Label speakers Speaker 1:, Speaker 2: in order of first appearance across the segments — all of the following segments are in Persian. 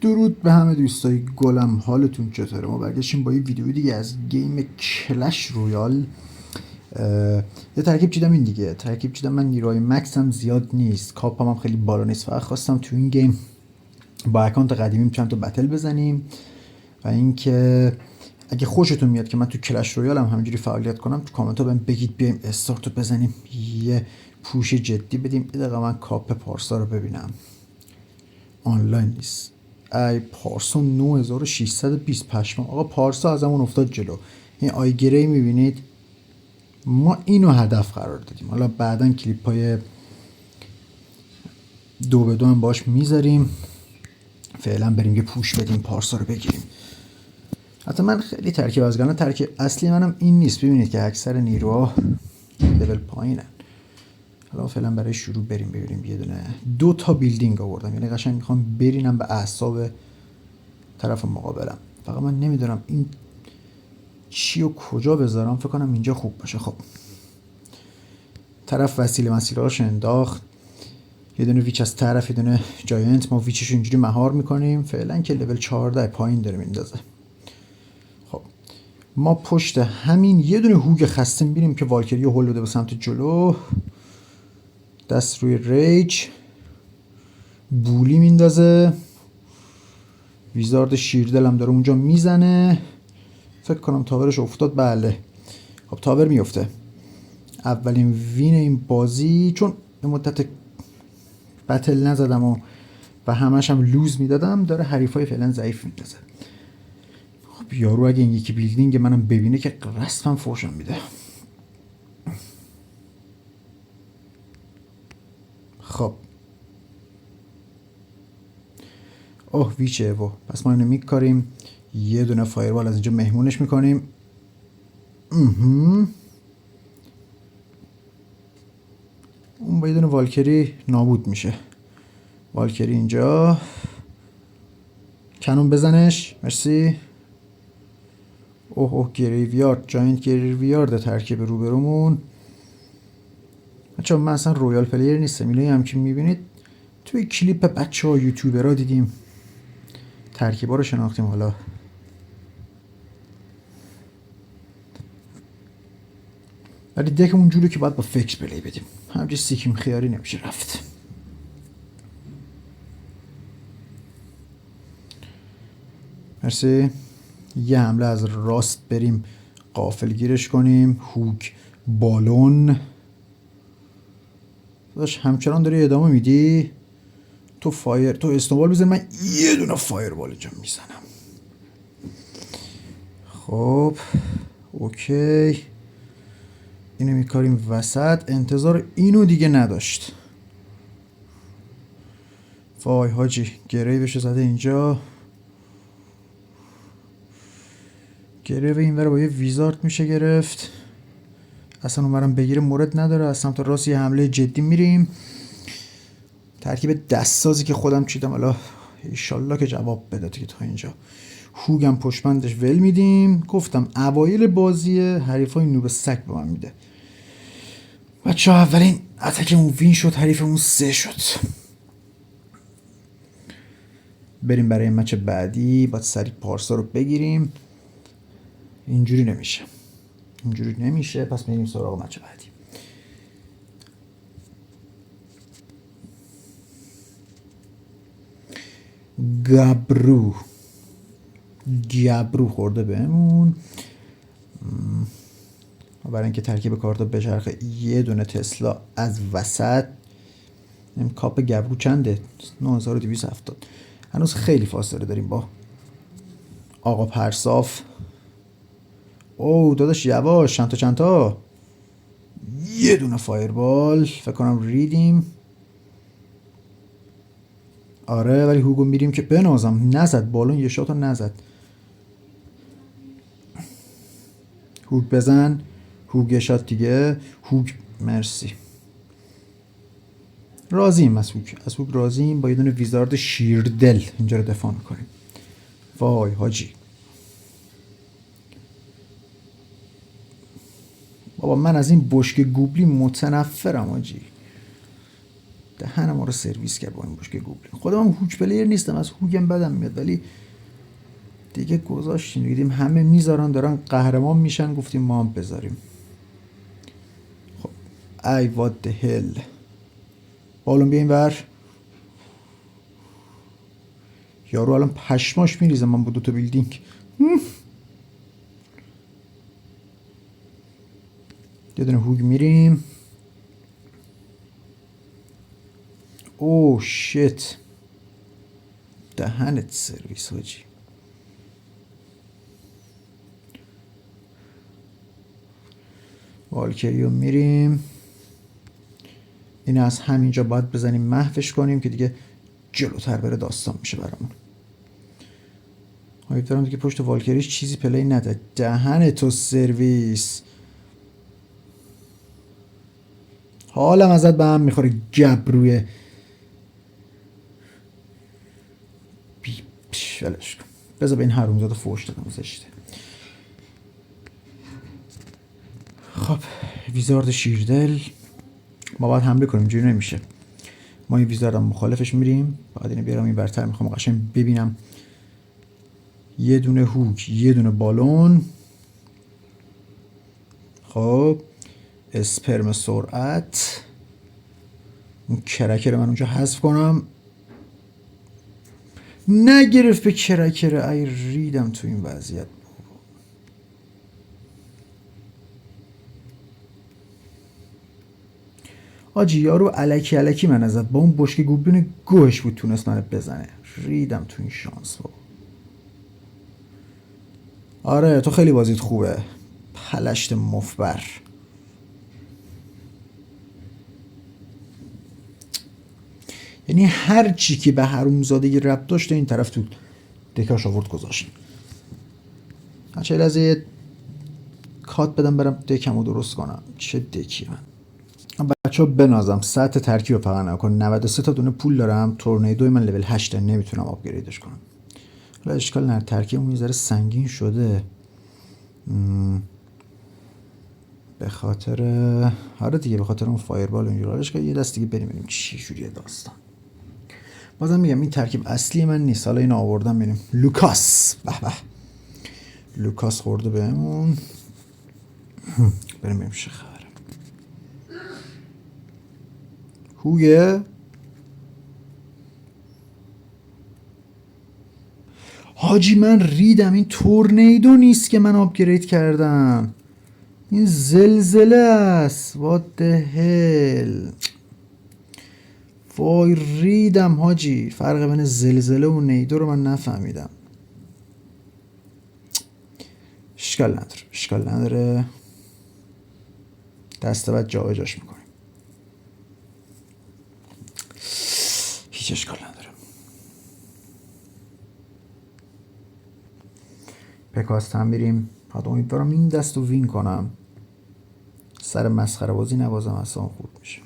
Speaker 1: درود به همه دوستای گلم، حالتون چطوره؟ ما برگشتیم با یه ویدیو دیگه از گیم کلش رویال. یه ترکیب چیدم، این دیگه ترکیب چیدم. من نیروهای مکس هم زیاد نیست، کاپم هم خیلی بالا نیست، فقط خواستم تو این گیم با اکانت قدیمیم چند تا بتل بزنیم و اینکه اگه خوشتون میاد که من تو کلش رویال هم همینجوری فعالیت کنم، تو کامنت ها بهم بگید بیایم استارتو بزنیم، یه پوش جدی بدیم. یه دقیقه من کاپ پارسا رو ببینم، آنلاین نیست. ای پارسا 9620 پشمام. آقا پارسا از همون افتاد جلو. این آیگری میبینید، ما اینو هدف قرار دادیم. حالا بعدا کلیپ های 2-2 هم باش میذاریم. فعلا بریم یه پوش بدیم، پارسا رو بگیریم. حتی من خیلی ترکیب از گرنه، ترکیب اصلی منم این نیست. ببینید که اکثر نیروها لول پایینن. حالا فعلا برای شروع بریم ببینیم. یه دونه 2 تا بیلدینگ آوردم، یعنی قشنگ میخوام برینم به اعصاب طرف مقابلم. فقط من نمیدونم این چی و کجا بذارم. فکر کنم اینجا خوب باشه. خب طرف وسیله مسیرهاش انداخت، یه دونه ویچ از طرف، یه دونه جاینت. ما ویچش اینجوری مهار میکنیم. فعلا که لول 14 پایین داره میندازه. خب ما پشت همین یه دونه هوگ خسته میبینیم که والکری هول بده به سمت جلو. دست روی ریج، بولی میندازه. ویزارد شیردل هم داره اونجا میزنه. فکر کنم تاورش افتاد. بله خب تاور میفته. اولین وین این بازی، چون یه مدت بتل نزدم و همش هم لوز میدادم، داره حریفای فعلا ضعیف میندازه. خب یارو اگه این یکی بیلدینگ منم ببینه که رسمم فوشم میده. خب اوه ویچه و پس ما اینو میکاریم. یه دونه فایروال از اینجا مهمونش میکنیم. اون با یه دونه والکری نابود میشه. والکری اینجا، کنون بزنش. مرسی. اوه گریویارد، جاینت گریویارد ترکیب روبرومون. بچه من اصلا رویال پلیر نیستم. اینایی هم که میبینید توی کلیپ بچه ها یوتیوبر ها دیدیم، ترکیب ها رو شناختیم. حالا ولی دکمون جوری که باید با فکر پلی بدیم، همچه سیکیم خیاری نمیشه رفت. مرسی. یه حمله از راست بریم غافل گیرش کنیم. هوک بالون داشت همچنان داری ادامه میدی. تو فایر، تو استنبال بزن، من یه دونه فایر بال اینجا میزنم. خب اوکی، اینو میکاریم وسط. انتظار اینو دیگه نداشت. وای حاجی، گریه بشه زده اینجا. گریه این وره با یه ویزارد میشه گرفت. اصلا اونورم بگیره مورد نداره. از سمت راست یه حمله جدی میریم. ترکیب دستسازی که خودم چیدم، حالا ایشالله که جواب بده تا اینجا. هوگم پشمندش ول میدیم. گفتم اوایل بازی حریفای نوب سگ به من میده. بچه ها اولین اتکمون وین شد، حریفمون 3 شد. بریم برای مچ بعدی. باید سریع پارسا رو بگیریم. اینجوری نمیشه. پس میریم سراغ مچ بعدی. گبرو خورده بهمون. برای اینکه ترکیب کارتا بچرخه، یه دونه تسلا از وسط. این کاپ گبرو چنده؟ 9270. هنوز خیلی فاصله داریم با آقا پرصاف. او داداش یواش، چند تا. یه دونه فایربال فکر کنم ریدیم. آره ولی هوگو میریم که بنازم. نزد بالون، یه شاتو نزد. هوگ بزن. هوگ یه شات دیگه. هوگ مرسی. راضیم از هوگ راضیم. با یه دونه ویزارد شیردل اینجا رو دفاع میکنیم. وای حاجی، بابا من از این بشک گوبلی متنفرم حاجی. دهن ما رو سرویس کرد با این بشکه گوبلین. خودم هم هوک پلیر نیستم، از هوگم بدم میاد، ولی دیگه گذاشتیم دیدیم همه میذارن دارن قهرمان میشن، گفتیم ما هم بذاریم. خب ای وات ده هل. بالون بیاین ور. یارو الان پشماش میریزه من با 2 تا بیلدینگ. یه دونه هوگ میریم. او شیت، دهنت سرویس حاجی. والکریو میریم. این از همینجا باید بزنیم محوش کنیم که دیگه جلوتر بره داستان میشه برامون. هایپ دارم دیگه پشت والکریش چیزی پلی نده. دهن تو سرویس. حالم ازت به هم میخوره گبروی. ولش کن. بذار به این حرومزاده فوش دادم زشته. خب ویزارد شیردل. ما باید حمله کنیم، اینجوری نمیشه. ما این ویزارد هم مخالفش میریم. باید اینو بیارم این برتر. میخوام قشنگ ببینم. یه دونه هوک، یه دونه بالون. خب اسپرم سرعت. اون کرکر من اونجا حذف کنم. نگرفت به کرکر. ای ریدم تو این وضعیت. آجی یارو الکی الکی من ازت با اون بشک گوبلین گوش بود تونست منو بزنه. ریدم تو این شانس با. آره تو خیلی بازیت خوبه پلشت مفبر. یعنی هر چی که به حرومزادگی ربط داشته این طرف تو دکاش آورد گذاشت. چه لحظه یه کات بدم برم دکمو درست کنم. چه دکی من بچه ها بنازم سطح ترکیب رو فقط نکن. 93 تا دونه پول دارم. تورنیدوی من لول 8 نمیتونم آپگریدش کنم. حالا اشکال نه ترکیبمون یه ذره سنگین شده به خاطر آره دیگه به خاطر اون فایربال و اینجوری. اشکال یه دست دیگه بریم چی جوریه داستان. بازم میگم این ترکیب اصلی من نیست. حالا اینو آوردم میریم. لوکاس به به لوکاس خورده بهمون. بریم چه خبره. هوگه حاجی من ریدم. این تورنیدو نیست که من آپگرید کردم. این زلزله است. what the hell. وای ریدم حاجی. فرق بین زلزله و نیدو رو من نفهمیدم. اشکال نداره دسته بعد جا جاش میکنیم. هیچ اشکال نداره. پکاست هم بریم. حالا امیدوارم این دست رو وین کنم. سر مسخره بازی نبازم اصلا خوب میشه.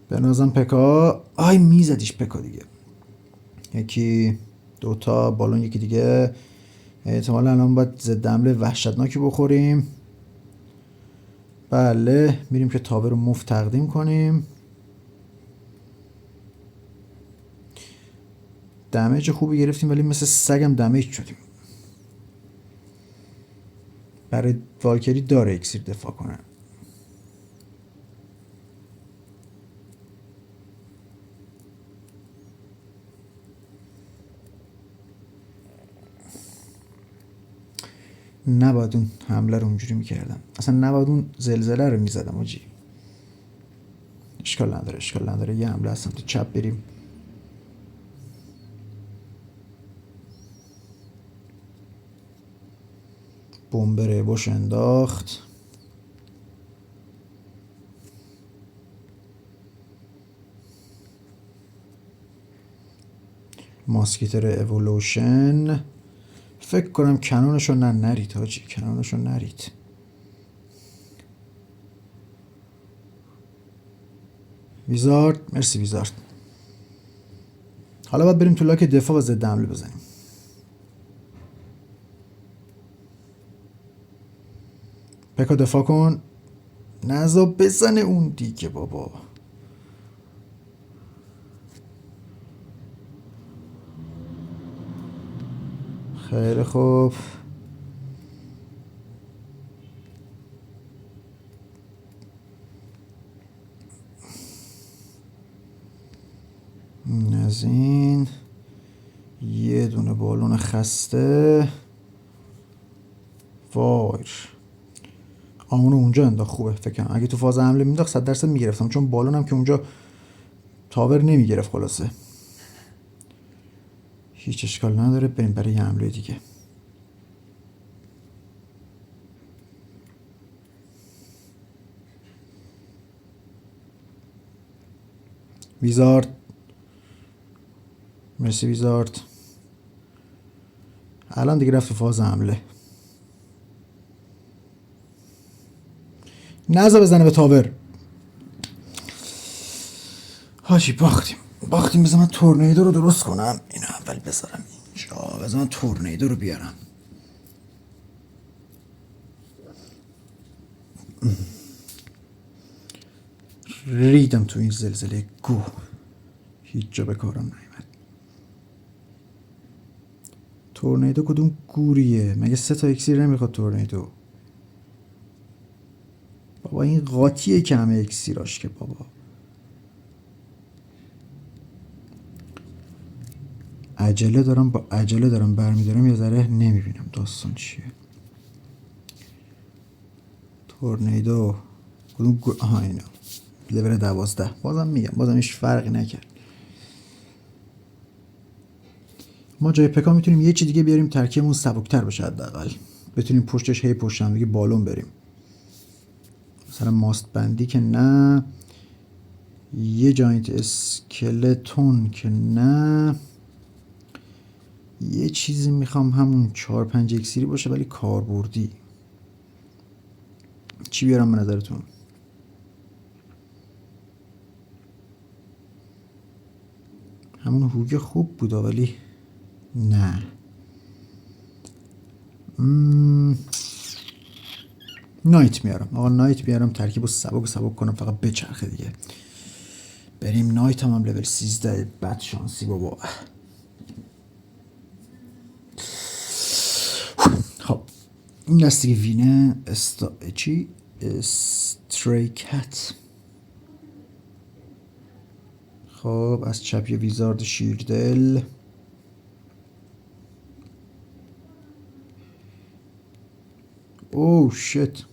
Speaker 1: بنازم پکا. آی میزدیش پکا دیگه. یکی دوتا بالون یکی دیگه. احتمالا الان باید ضد حمله وحشتناکی بخوریم. بله میریم که تابه رو مفت تقدیم کنیم. دمیج خوبی گرفتیم ولی مثل سگم دمیج شدیم. برای والکری داره اکسیر دفاع کنه. نباید اون حمله رو اونجوری میکردم. اصلا نباید اون زلزله رو میزدم آجی. اشکال نداره یه حمله از سمت چپ بریم. بمبره باش انداخت. ماسکیتر اولوشن. فکر کنم کنونشو نرید حاجی. کنونشو نرید. ویزارد. مرسی ویزارد. حالا باید بریم تو لاک دفاع و ضد حمله بزنیم. پکا دفاع کن. نزا بزنه اون دیگه بابا. خیلی خوب. این از این. یه دونه بالون خسته. وایر. اونو اونجا انداخت. خوبه فکر کنم اگه تو فاز حمله مینداخت 100% میگرفتم، چون بالونم که اونجا تاور نمیگرفت. خلاصه هیچ اشکال نداره، بریم برای یه حمله دیگه. ویزارد. مرسی ویزارد. الان دیگه رفت تو فاز حمله. نزا بزنه به تاور. هاشی باختیم. بذار من تورنیدو رو درست کنم. اینو اول بذارم اینجا. بذار من تورنیدو رو بیارم. ریدم تو این زلزله گو. هیچ جا به کارم نیومد. تورنیدو کدوم گوریه؟ مگه 3 تا اکسیر نمیخواد تورنیدو؟ بابا این قاطیه که همه اکسیراش که بابا. عجله دارم برمیدارم یه ذره نمیبینم داستان چیه. تورنیدو کدوم آها اینا لول 12. بازم هیچ فرقی نکرد. ما جای پکا میتونیم یه چی دیگه بیاریم ترکیبمون سبکتر بشه، حداقل بتونیم پشتش پشت هم دیگه بالون بریم. مثلا ماست بندی که نه، یه جاینت اسکلتون که نه، یه چیزی میخوام همون 4-5 اکسیری باشه ولی کاربردی. چی بیارم به نظرتون؟ همون هوگه خوب بود ولی نه. نایت میارم. آقا نایت میارم، ترکیب رو سبک کنم، فقط بچرخه دیگه. بریم نایت هم لول 13. بد شانسی بابا. خب این دست دیگه وینه استریکت. خب از چپ یه ویزارد شیردل. اوه شت.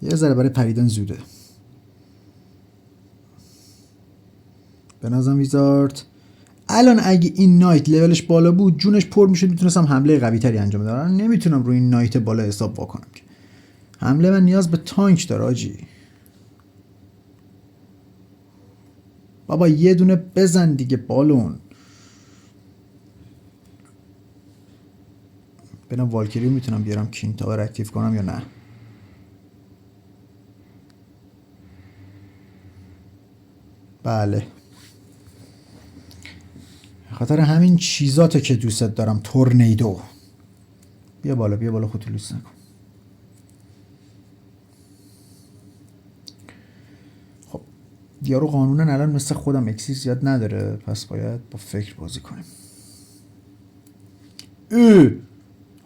Speaker 1: یه ذره برای پریدن زوده. به نظرم ویزارد الان اگه این نایت لولش بالا بود جونش پر میشد، میتونستم حمله قوی تری انجام بدم. نمیتونم روی این نایت بالا حساب واکنم که حمله من نیاز به تانک داره آجی. بابا یه دونه بزن دیگه بالون. ببینم والکیری میتونم بیارم کینگ تاور اکتیو کنم یا نه. بله خاطر همین چیزاته که دوست دارم. تورنیدو بیا بالا خودتو لوس نکن. خب یارو قانونا الان مثل خودم اکسی زیاد نداره، پس باید با فکر بازی کنیم.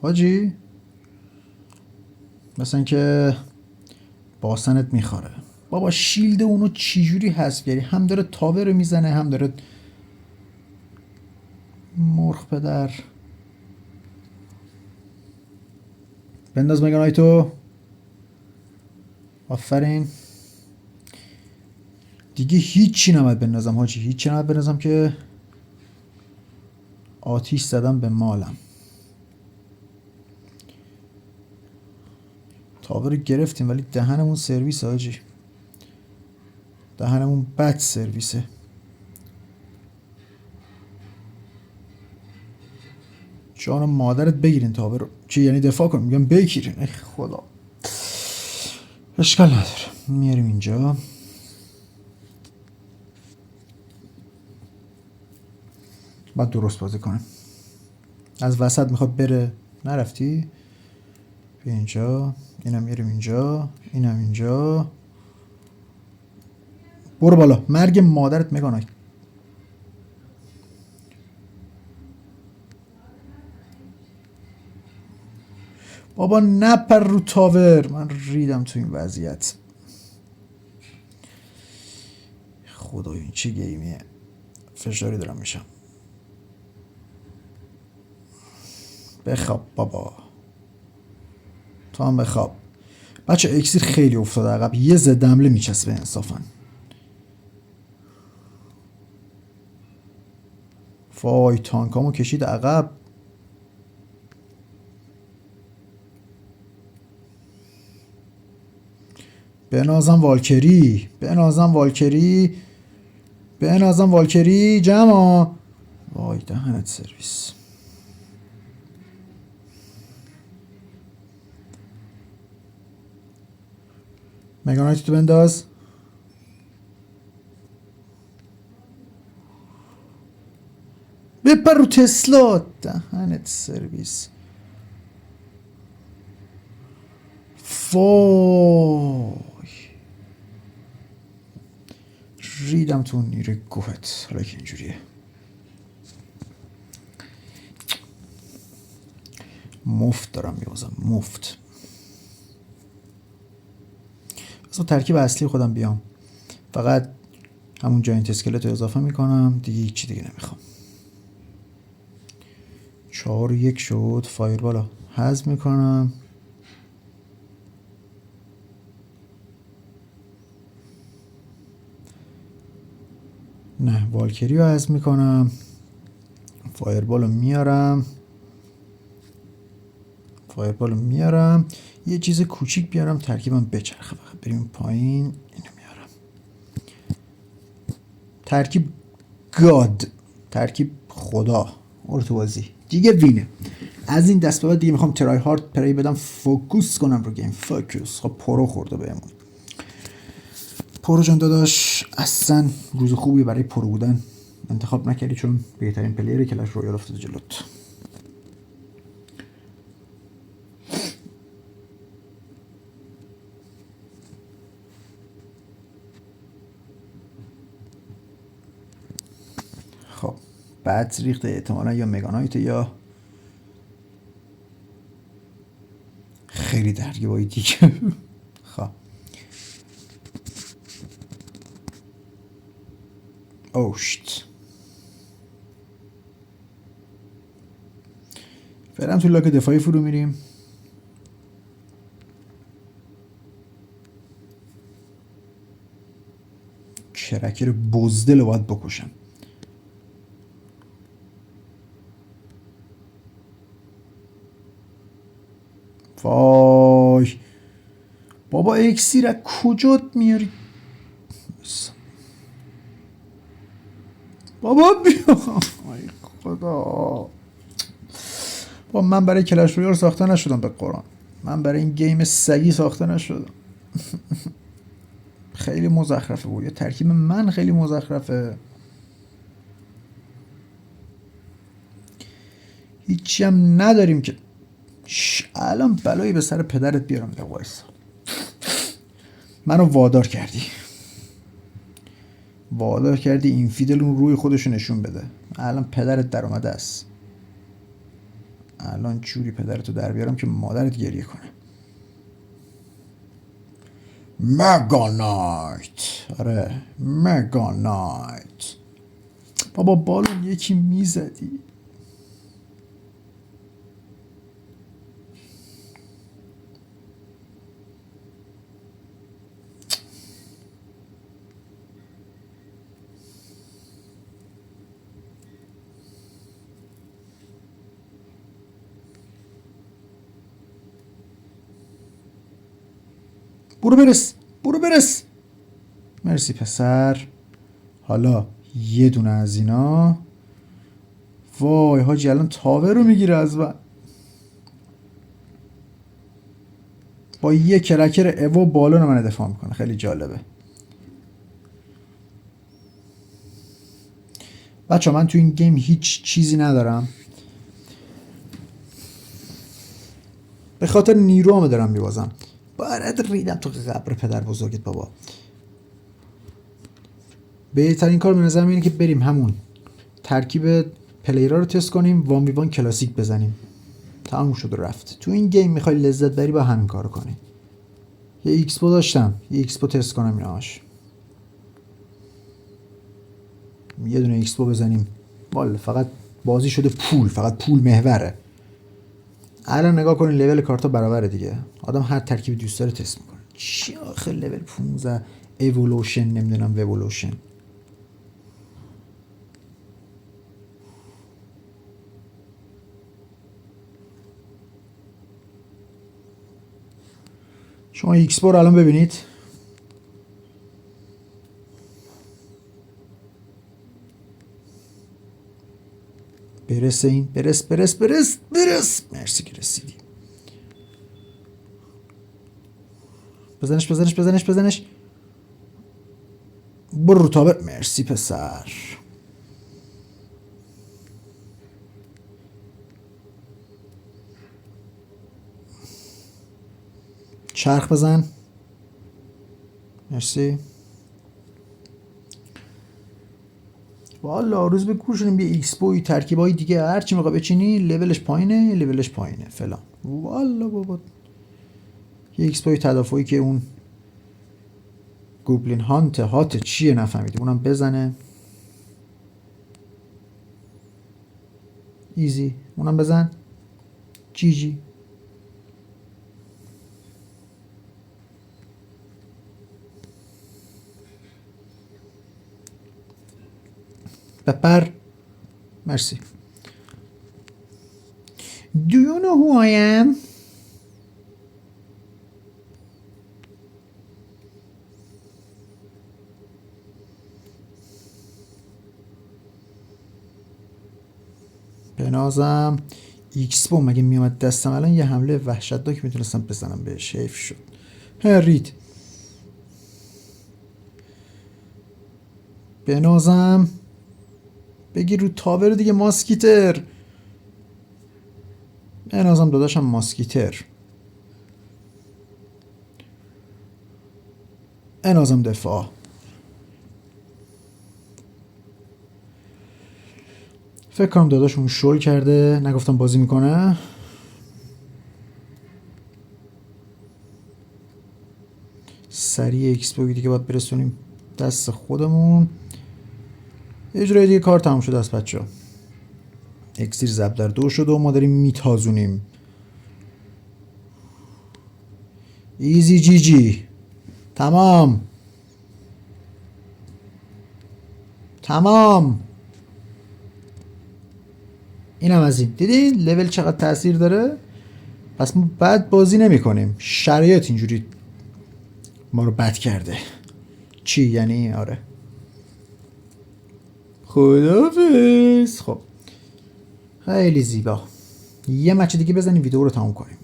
Speaker 1: حاجی مثلا که باسنت میخوره. بابا شیلد اونو چجوری حذف کردی؟ هم داره تاور رو میزنه هم داره مرخ پدر. بنداز مگه نایتو. آفرین. دیگه هیچی نباید بندازم حاجی، هیچی نباید بندازم که آتیش زدم به مالم. تاور گرفتیم ولی دهنمون سرویس حاجی، دهنمون بد سرویسه. جان مادرت بگیرین تاور رو. چی یعنی دفاع کن؟ میگم بگیرین. ای خدا. اشکال نداره، میاریم اینجا. باید درست بازی کنیم. از وسط میخواد بره، نرفتی؟ بیا اینجا، اینم میاریم اینجا، اینم اینجا. برو بالا، مرگ مادرت مگانای. بابا نپر رو تاور، من ریدم تو این وضعیت. خدای این چه گیمیه، فشاری دارم میشم. بخواب بابا، تو هم بخواب. بچه اکسیر خیلی افتاده عقب، یه ضد حمله میچسبه انصافا. وای تانکامو کشید عقب. بنازم والکری، بنازم والکری، بنازم والکری جمع. وای دهنت سرویس. مگانایت تو بنداز. بپر رو تسلا، دهنت سرویس. وای ریدم تو نیره گوهت. حالا که اینجوریه مفت دارم میوازم، مفت. اصلا ترکیب اصلی خودم بیام، فقط همون جاینت اسکلت رو اضافه میکنم دیگه، هیچی دیگه نمیخوام. 4-1 شد. فایربالا حذف میکنم. نه والکری رو حذف میکنم. فایربال رو میارم، فایربال رو میارم. یه چیز کوچیک بیارم ترکیبم بچرخه. فقط بریم پایین، اینو میارم. ترکیب گاد، ترکیب خدا. تو بازی دیگه وینه. از این دست به بعد دیگه میخوام ترای هارد پلی بدم، فوکوس کنم رو گیم. فوکوس. خب پرو خورده بهمون. پرو جان داداش اصلا روز خوبی برای پرو بودن انتخاب نکردی، چون بهترین پلیر کلش رویال افتاده جلوت. خب بعد ریخته احتمالا یا مگانایت یا خیلی درگیبایی دیگه. خب اوشت فعلا تو لاک دفاعی فرو میریم. کرکر بزدل رو باید بکشم. وای بابا اکسیر از کجات میاری بابا؟ بیا ای خدا. بابا من برای کلش رویال ساخته نشدم، به قرآن من برای این گیم سگی ساخته نشدم. خیلی مزخرفه بود، یا ترکیب من خیلی مزخرفه. هیچی هم نداریم که الان بلایی به سر پدرت بیارم. ده وایسا، منو وادار کردی، وادار کردی این فیدل اون روی خودشو نشون بده. الان پدرت در اومده است. الان جوری پدرتو در بیارم که مادرت گریه کنه. مگانایت، آره مگانایت. بابا بالون یکی میزدی. برو برس، برو برس. مرسی پسر. حالا یه دونه از اینا. وای حاجی الان تاور رو میگیره از من. با یه کرکر ایو بالون من دفاع میکنه. خیلی جالبه. بچه من تو این گیم هیچ چیزی ندارم، به خاطر نیروامو دارم میبازم. باید ریدم تو قبر پدر بزرگت بابا. بهترین کار به نظرم اینه که بریم همون ترکیب پلیرها رو تست کنیم، وان وی وان کلاسیک بزنیم. تموم شد و رفت. تو این گیم میخوای لذت بری با همین کارو کنی. یه ایکسپو داشتم، یه ایکسپو تست کنم ایناش. یه دونه ایکسپو بزنیم. والا فقط بازی شده پول، فقط پول محوره. الان نگاه کنین لول کارتا برابره دیگه. آدم هر ترکیبی دوست داره تست میکنه. چی آخه لول 15 اِوولوشن نمیدونم وولوشن. شما ایکسپو رو الان ببینید. برسه این، برس. مرسی که رسیدی. بزنش. برو تابر. مرسی پسر. چرخ بزن. مرسی. والا روز به کور شدیم یه ایکسپوی ترکیبای دیگه هرچی موقع بچینی لولش پایینه فلان. والا بابا یه ایکسپوی تدافعی که اون گوبلین هات چیه نفهمیدیم اونم بزنه. ایزی اونم بزن. جی پپر. مرسی. Do you know who I am? بنازم ایکسپو مگه میامد دستم الان یه حمله وحشتناک میتونستم بزنم بهش. حیف شد. رید. بنازم بگیر رو تاور دیگه ماسکیتر. بنازم داداشم ماسکیتر. بنازم دفاع. فکر کنم داداشمون شل کرده. نگفتم بازی میکنه. سریع ایکسپو دیگه باید برسونیم دست خودمون. یه جورایی دیگه کار تموم شده است بچه ها. اکسیر زب در 2 شده و ما داریم میتازونیم. ایزی جی تمام. اینم از این. دیدی لول چقدر تاثیر داره. پس ما بد بازی نمی کنیم. شرایط اینجوری ما رو بد کرده. چی یعنی؟ آره خداحافظ. خب خیلی زیبا. یه مچ دیگه بزنیم ویدیو رو تموم کنیم.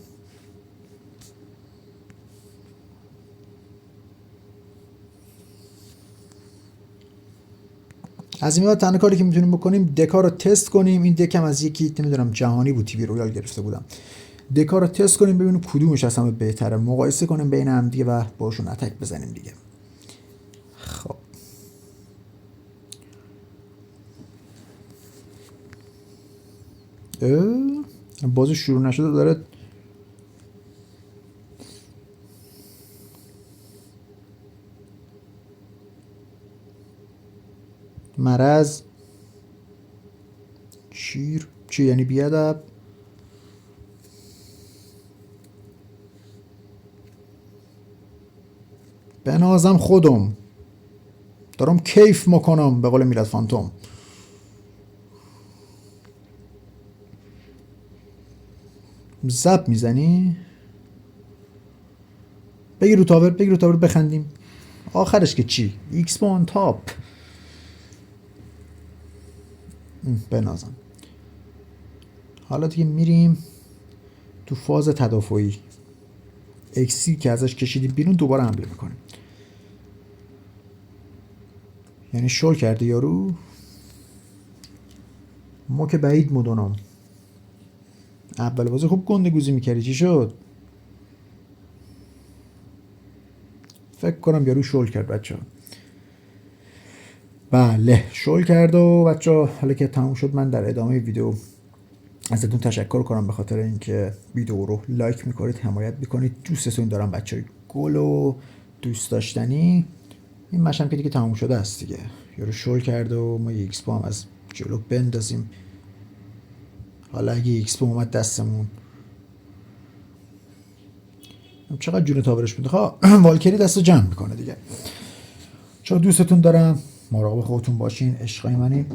Speaker 1: از این بعد تنها کاری که میتونیم بکنیم دکا رو تست کنیم. این دکم از یکی نمیدونم جهانی بود تیوی رویال گرفته بودم. دکا رو تست کنیم ببینیم کدومش از همه بهتره. مقایسه کنیم بین هم دیگه و باشون اتک بزنیم دیگه. خب بازی شروع نشده داره مرض شیر. چی یعنی بیادب؟ بنازم خودم دارم کیف میکنم به قول میلاد فانتوم. زب میزنی؟ بگیر رو تاور بخندیم. آخرش که چی؟ ایکس آن تاپ. بنازم. حالا دیگه میریم تو فاز تدافعی. اکسی که ازش کشیدیم بیرون دوباره حمله میکنیم. یعنی شل کرده یارو. ما که بعید مدونم. اول بازی خوب گنده گوزی میکردی، چی شد؟ فکر کنم یارو شل کرد بچه ها. بله شل کرد و بچه ها حالا که تموم شد من در ادامه ویدیو ازتون تشکر کنم به خاطر اینکه ویدیو رو لایک میکنید، حمایت میکنید. دوستتون دارم بچه های گل و دوست داشتنی. این مشم که دیگه تموم شده است دیگه. یارو شل کرد و ما یه ایکس هم از جلو بندازیم. حالا اگه ایکس پو اومد دستمون چقدر جون تاورش میده. خواه والکری دست جمع میکنه دیگه. چون دوستتون دارم، مراقب خودتون باشین، عشقای منی.